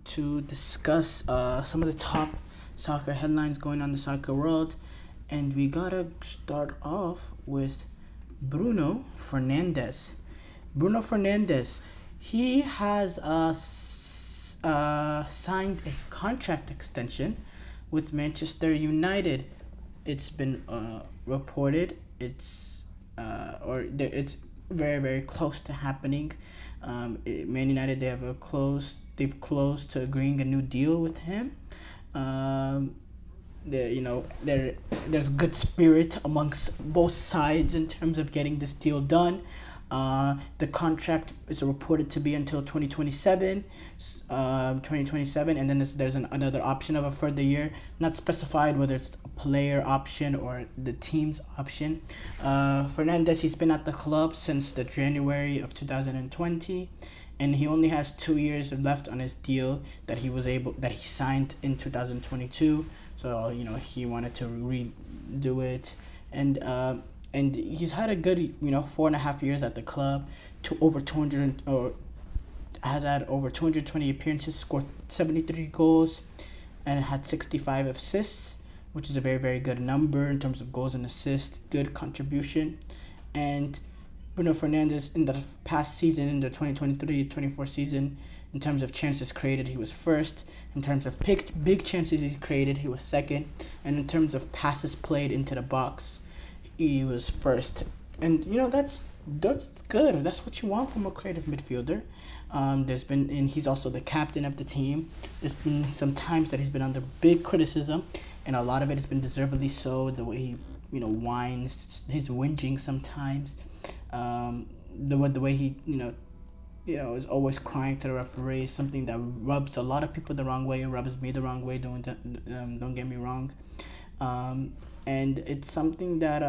to discuss some of the top soccer headlines going on in the soccer world. And we gotta start off with Bruno Fernandes. Bruno Fernandes, he has signed a contract extension with Manchester United. It's been reported. It's very very close to happening. Man United, they've closed to agreeing a new deal with him. Um, there's good spirit amongst both sides in terms of getting this deal done. The contract is reported to be until 2027, and then there's another option of a further year, not specified whether it's a player option or the team's option. Fernandez, he's been at the club since the January of 2020, and he only has 2 years left on his deal that he signed in 2022. So he wanted to redo it, and he's had a good 4.5 years at the club, to over 200 or has had over 220 appearances, scored 73 goals, and had 65 assists, which is a very very good number in terms of goals and assists. Good contribution. And Bruno Fernandes, in the past season, in the 2023-24 season, in terms of chances created, he was first. In terms of big chances he created, he was second. And in terms of passes played into the box, he was first. And that's good. That's what you want from a creative midfielder. And he's also the captain of the team. There's been some times that he's been under big criticism, and a lot of it has been deservedly so. The way he whines, his whinging sometimes, the way he is always crying to the referee, something that rubs a lot of people the wrong way. It rubs me the wrong way. Don't get me wrong. And it's something that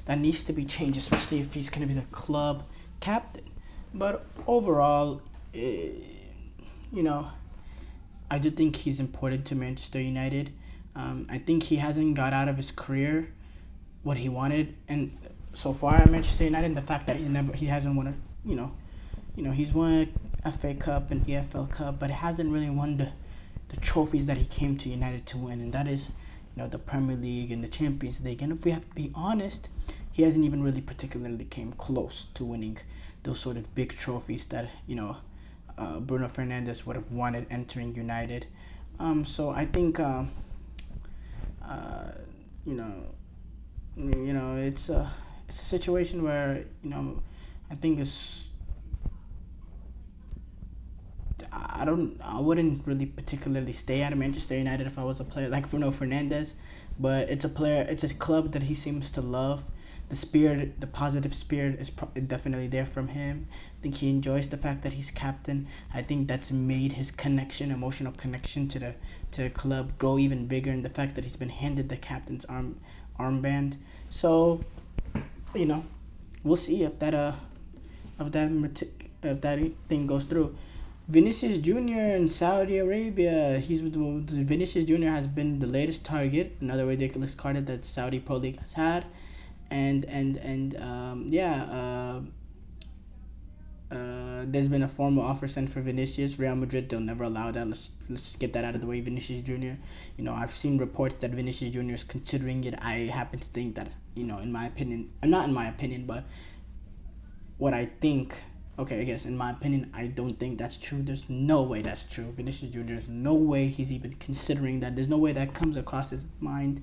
that needs to be changed, especially if he's gonna be the club captain. But overall, I do think he's important to Manchester United. I think he hasn't got out of his career what he wanted, and so far at Manchester United, the fact that he hasn't won he's won a FA Cup and EFL Cup, but hasn't really won the trophies that he came to United to win, and that is the Premier League and the Champions League. And if we have to be honest, he hasn't even really particularly came close to winning those sort of big trophies that Bruno Fernandes would have wanted entering United. So I think it's a situation where I think I wouldn't really particularly stay at Manchester United if I was a player like Bruno Fernandes, but it's a club that he seems to love. The positive spirit is definitely there from him. I think he enjoys the fact that he's captain. I think that's made his emotional connection to the club grow even bigger, and the fact that he's been handed the captain's armband. So, we'll see if that thing goes through. Vinicius Jr. in Saudi Arabia. Vinicius Jr. has been the latest target, another ridiculous card that Saudi Pro League has had, there's been a formal offer sent for Vinicius. Real Madrid, they'll never allow that. Let's just get that out of the way. Vinicius Jr. I've seen reports that Vinicius Jr. is considering it. I happen to think that in my opinion, not in my opinion, but what I think. Okay, I guess in my opinion, I don't think that's true. There's no way that's true. Vinicius Jr., there's no way he's even considering that. There's no way that comes across his mind.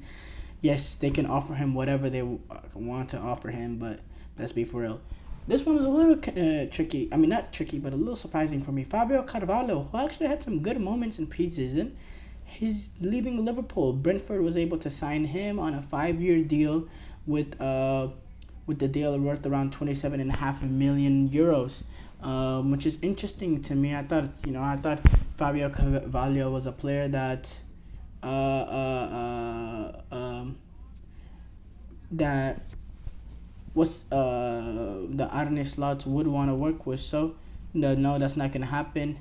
Yes, they can offer him whatever they want to offer him, but let's be for real. This one was a little tricky. I mean, not tricky, but a little surprising for me. Fabio Carvalho, who actually had some good moments in preseason, he's leaving Liverpool. Brentford was able to sign him on a 5-year deal with the deal worth around 27.5 million euros, which is interesting to me. I thought Fabio Carvalho was a player that that was the Arne Slot would want to work with. So no, that's not gonna happen.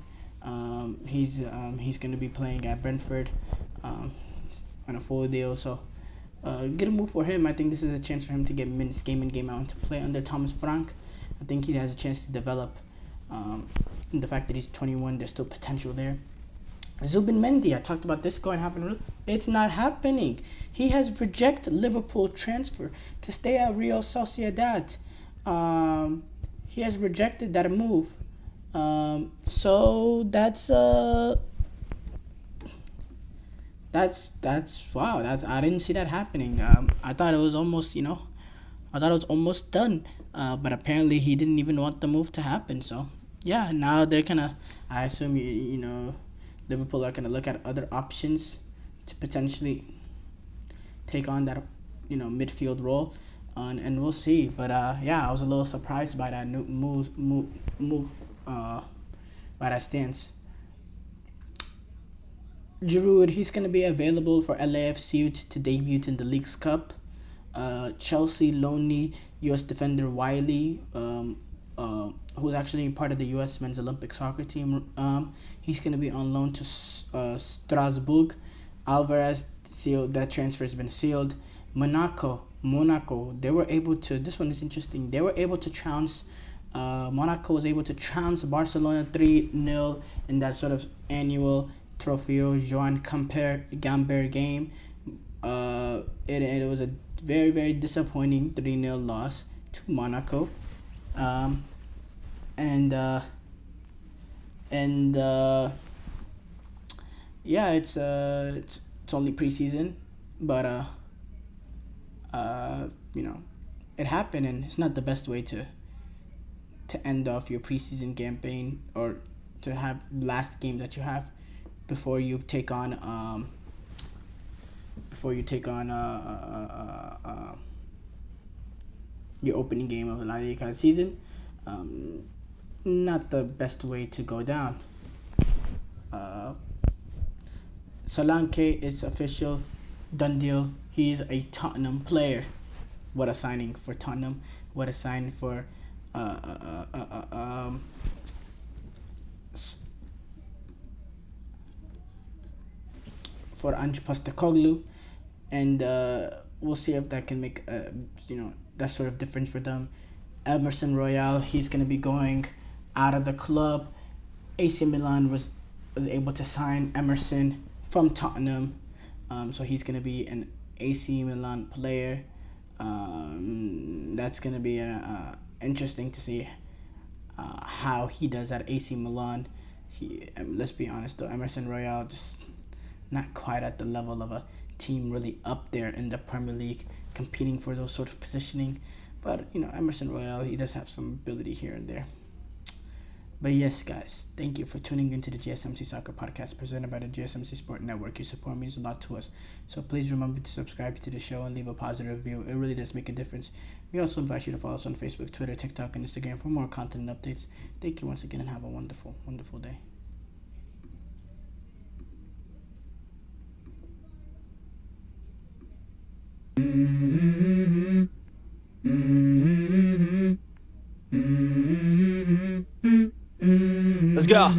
He's gonna be playing at Brentford on a full deal. So good move for him. I think this is a chance for him to get minutes game in, game out, and to play under Thomas Frank. I think he has a chance to develop. And the fact that he's 21, there's still potential there. Zubin Mendy, I talked about this going to happen. It's not happening. He has rejected Liverpool transfer to stay at Real Sociedad. He has rejected that move. So that's wow. That's I didn't see that happening. I thought it was almost done. But apparently he didn't even want the move to happen. So yeah, now they're gonna. I assume Liverpool are gonna look at other options to potentially take on that midfield role, and we'll see. But yeah, I was a little surprised by that new move by that stance. Giroud, he's gonna be available for LAFC to debut in the League's Cup. Chelsea lonely U.S. defender Wiley, who's actually part of the U.S. men's Olympic soccer team. He's going to be on loan to Strasbourg. Alvarez, sealed. That transfer has been sealed. Monaco, they were able to, this one is interesting, they were able to trounce, Monaco was able to trounce Barcelona 3-0 in that sort of annual Trofeo Joan Gamper game. It was a very, very disappointing 3-0 loss to Monaco. Yeah, it's only preseason, but it happened, and it's not the best way to end off your preseason campaign, or to have last game that you have before you take on your opening game of the La Liga season. Not the best way to go down. Solanke is official, done deal. He's a Tottenham player. What a signing for Tottenham! What a sign for Ange Postecoglou, and we'll see if that can make that sort of difference for them. Emerson Royal, he's gonna be going out of the club. AC Milan was able to sign Emerson from Tottenham, so he's gonna be an AC Milan player. That's gonna be interesting to see how he does at AC Milan. Let's be honest though, Emerson Royal just not quite at the level of a team really up there in the Premier League competing for those sort of positioning. But Emerson Royal, he does have some ability here and there. But yes, guys, thank you for tuning into the GSMC Soccer Podcast presented by the GSMC Sport Network. Your support means a lot to us, so please remember to subscribe to the show and leave a positive review. It really does make a difference. We also invite you to follow us on Facebook, Twitter, TikTok, and Instagram for more content and updates. Thank you once again, and have a wonderful, wonderful day. Let's go.